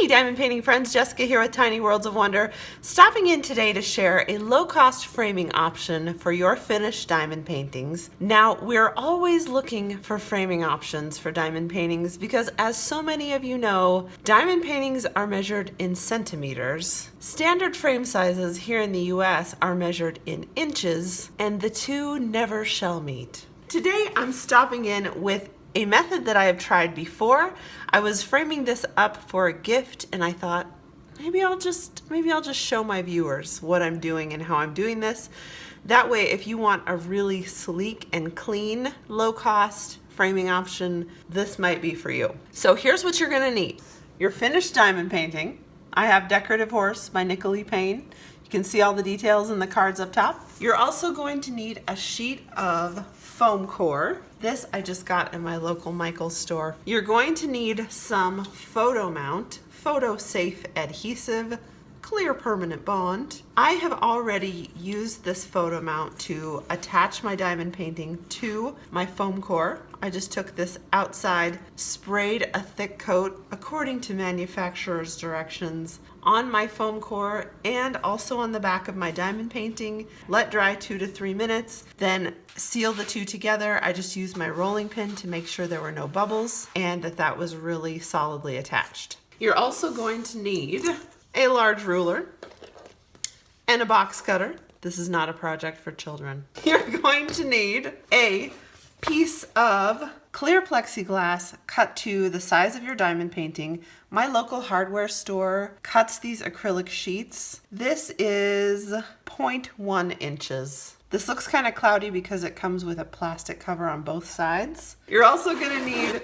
Hey diamond painting friends, Jessica here with Tiny Worlds of Wonder, stopping in today to share a low-cost framing option for your finished diamond paintings. Now, we're always looking for framing options for diamond paintings because, as so many of you know, diamond paintings are measured in centimeters. Standard frame sizes here in the US are measured in inches, and the two never shall meet. Today, I'm stopping in with a method that I have tried before. I was framing this up for a gift and I thought maybe I'll just show my viewers what I'm doing and how I'm doing this. That way, if you want a really sleek and clean, low-cost framing option, this might be for you. So here's what you're gonna need. Your finished diamond painting. I have Decorative Horse by Nickel Paint. You can see all the details in the cards up top. You're also going to need a sheet of foam core. This I just got in my local Michael's store. You're going to need some photo mount, photo safe adhesive, clear permanent bond. I have already used this photo mount to attach my diamond painting to my foam core. I just took this outside, sprayed a thick coat according to manufacturer's directions on my foam core and also on the back of my diamond painting. Let dry 2 to 3 minutes, then seal the two together. I just used my rolling pin to make sure there were no bubbles and that was really solidly attached. You're also going to need a large ruler and a box cutter. This is not a project for children. You're going to need a piece of clear plexiglass cut to the size of your diamond painting. My local hardware store cuts these acrylic sheets. This is 0.1 inches. This looks kind of cloudy because it comes with a plastic cover on both sides. You're also going to need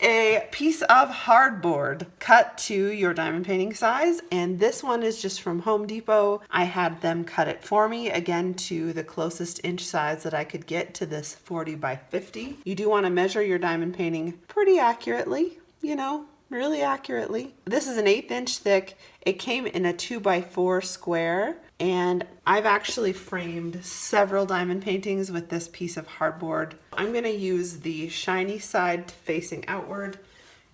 a piece of hardboard cut to your diamond painting size, and this one is just from Home Depot. I had them cut it for me, again to the closest inch size that I could get to this 40 by 50. You do want to measure your diamond painting pretty accurately, you know, really accurately. This is an 1/8 inch thick. It came in a 2 by 4 square, and I've actually framed several diamond paintings with this piece of hardboard. I'm going to use the shiny side facing outward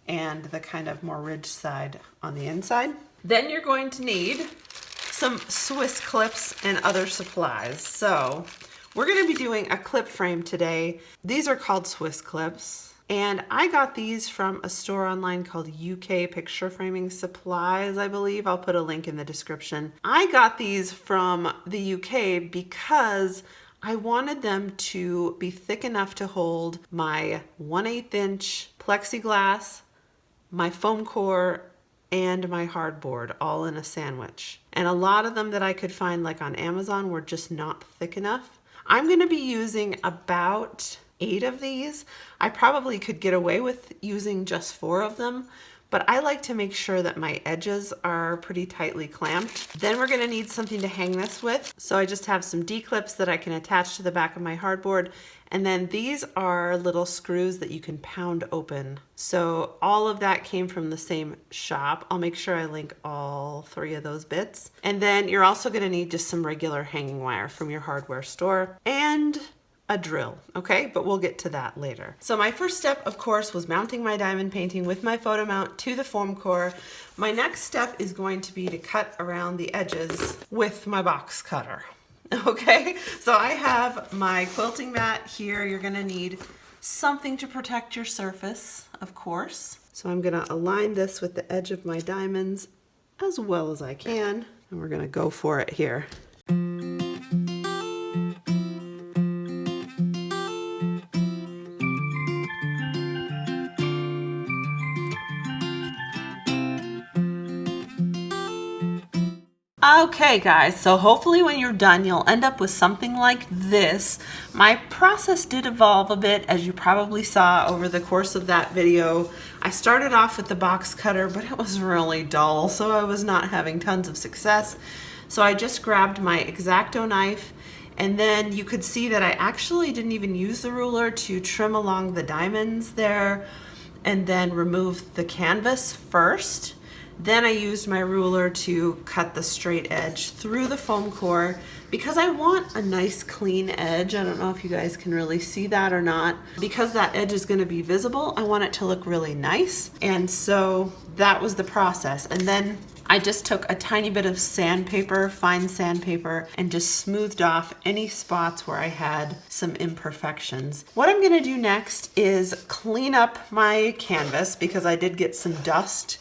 and the kind of more ridged side on the inside. Then you're going to need some Swiss clips and other supplies. So we're going to be doing a clip frame today. These are called Swiss clips. And I got these from a store online called UK Picture Framing Supplies, I believe. I'll put a link in the description. I got these from the UK because I wanted them to be thick enough to hold my 1/8 inch plexiglass, my foam core, and my hardboard all in a sandwich. And a lot of them that I could find like on Amazon were just not thick enough. I'm gonna be using about 8 of these. I probably could get away with using just 4 of them, but I like to make sure that my edges are pretty tightly clamped. Then we're gonna need something to hang this with. So I just have some D-clips that I can attach to the back of my hardboard. And then these are little screws that you can pound open. So all of that came from the same shop. I'll make sure I link all 3 of those bits. And then you're also gonna need just some regular hanging wire from your hardware store and a drill, okay? But we'll get to that later. So my first step, of course, was mounting my diamond painting with my photo mount to the foam core. My next step is going to be to cut around the edges with my box cutter, okay? So I have my quilting mat here. You're gonna need something to protect your surface, of course. So I'm gonna align this with the edge of my diamonds as well as I can, and we're gonna go for it here. Okay guys, so hopefully when you're done, you'll end up with something like this. My process did evolve a bit, as you probably saw over the course of that video. I started off with the box cutter, but it was really dull, so I was not having tons of success. So I just grabbed my X-Acto knife, and then you could see that I actually didn't even use the ruler to trim along the diamonds there, and then remove the canvas first. Then I used my ruler to cut the straight edge through the foam core because I want a nice clean edge. I don't know if you guys can really see that or not. Because that edge is going to be visible, I want it to look really nice. And so that was the process. And then I just took a tiny bit of sandpaper, fine sandpaper, and just smoothed off any spots where I had some imperfections. What I'm going to do next is clean up my canvas because I did get some dust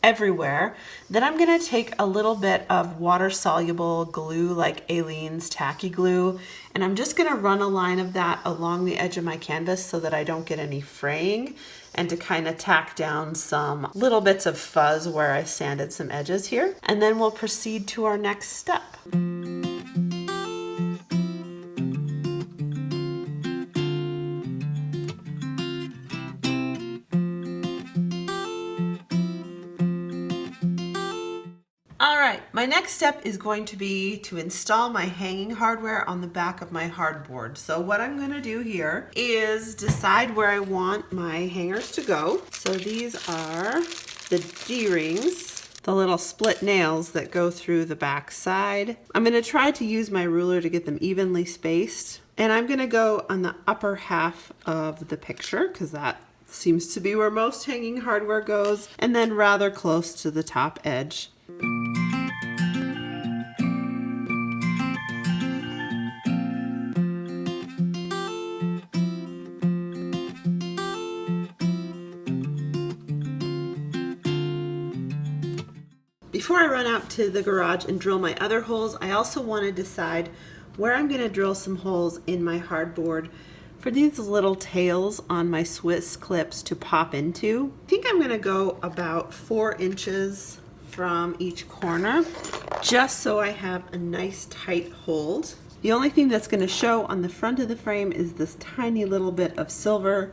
everywhere. Then I'm going to take a little bit of water-soluble glue like Aleene's tacky glue, and I'm just going to run a line of that along the edge of my canvas so that I don't get any fraying, and to kind of tack down some little bits of fuzz where I sanded some edges here. And then we'll proceed to our next step. All right, my next step is going to be to install my hanging hardware on the back of my hardboard. So what I'm going to do here is decide where I want my hangers to go. So these are the D-rings, the little split nails that go through the back side. I'm going to try to use my ruler to get them evenly spaced. And I'm going to go on the upper half of the picture because that seems to be where most hanging hardware goes, and then rather close to the top edge. Before I run out to the garage and drill my other holes, I also want to decide where I'm going to drill some holes in my hardboard for these little tails on my Swiss clips to pop into. I think I'm going to go about 4 inches from each corner, just so I have a nice tight hold. The only thing that's going to show on the front of the frame is this tiny little bit of silver,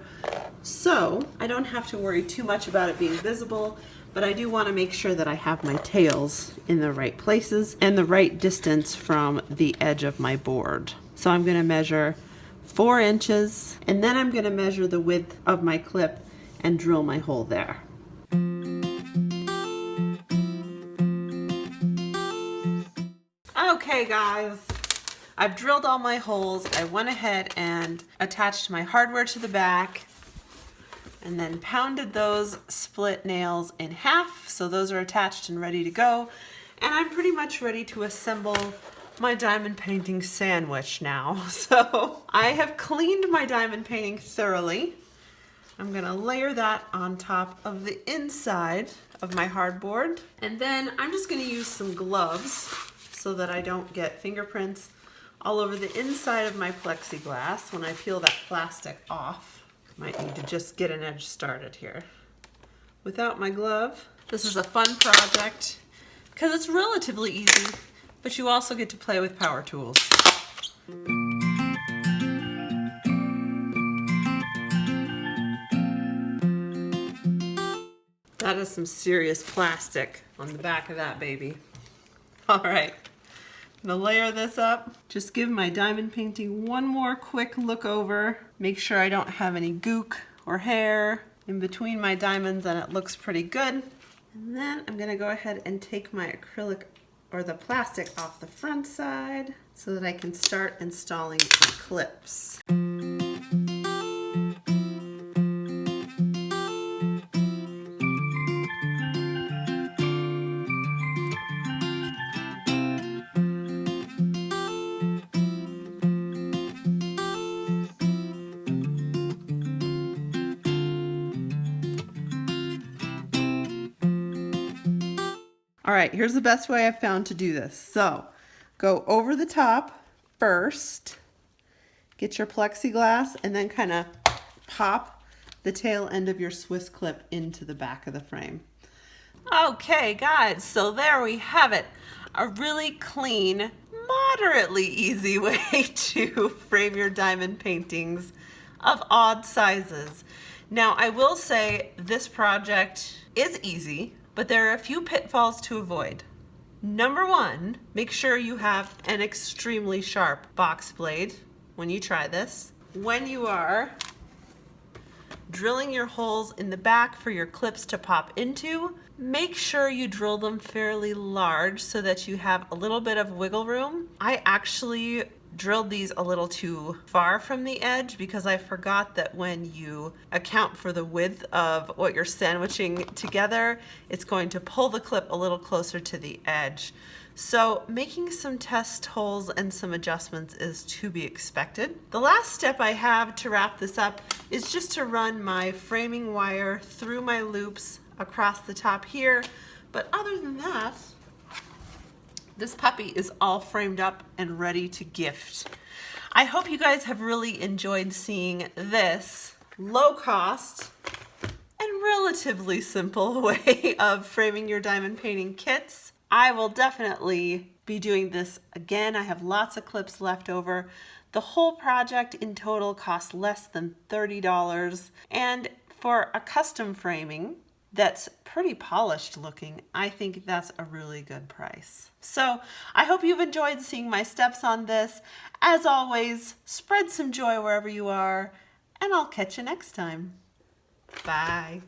so I don't have to worry too much about it being visible, but I do want to make sure that I have my tails in the right places and the right distance from the edge of my board. So I'm going to measure 4 inches, and then I'm going to measure the width of my clip and drill my hole there. Okay guys, I've drilled all my holes. I went ahead and attached my hardware to the back and then pounded those split nails in half. So those are attached and ready to go. And I'm pretty much ready to assemble my diamond painting sandwich now. So I have cleaned my diamond painting thoroughly. I'm gonna layer that on top of the inside of my hardboard. And then I'm just gonna use some gloves so that I don't get fingerprints all over the inside of my plexiglass when I peel that plastic off. Might need to just get an edge started here. Without my glove, this is a fun project because it's relatively easy, but you also get to play with power tools. That is some serious plastic on the back of that baby. All right, I'm gonna layer this up. Just give my diamond painting one more quick look over. Make sure I don't have any gook or hair in between my diamonds and it looks pretty good. And then I'm gonna go ahead and take my acrylic or the plastic off the front side so that I can start installing the clips. All right, here's the best way I've found to do this. So go over the top first, get your plexiglass, and then kind of pop the tail end of your Swiss clip into the back of the frame. Okay guys, so there we have it. A really clean, moderately easy way to frame your diamond paintings of odd sizes. Now I will say this project is easy, but there are a few pitfalls to avoid. Number one, make sure you have an extremely sharp box blade when you try this. When you are drilling your holes in the back for your clips to pop into. Make sure you drill them fairly large so that you have a little bit of wiggle room. I actually drilled these a little too far from the edge because I forgot that when you account for the width of what you're sandwiching together, it's going to pull the clip a little closer to the edge. So making some test holes and some adjustments is to be expected. The last step I have to wrap this up is just to run my framing wire through my loops across the top here. But other than that, this puppy is all framed up and ready to gift. I hope you guys have really enjoyed seeing this low cost and relatively simple way of framing your diamond painting kits. I will definitely be doing this again. I have lots of clips left over. The whole project in total cost less than $30, and for a custom framing that's pretty polished looking, I think that's a really good price. So I hope you've enjoyed seeing my steps on this. As always, spread some joy wherever you are, and I'll catch you next time. Bye.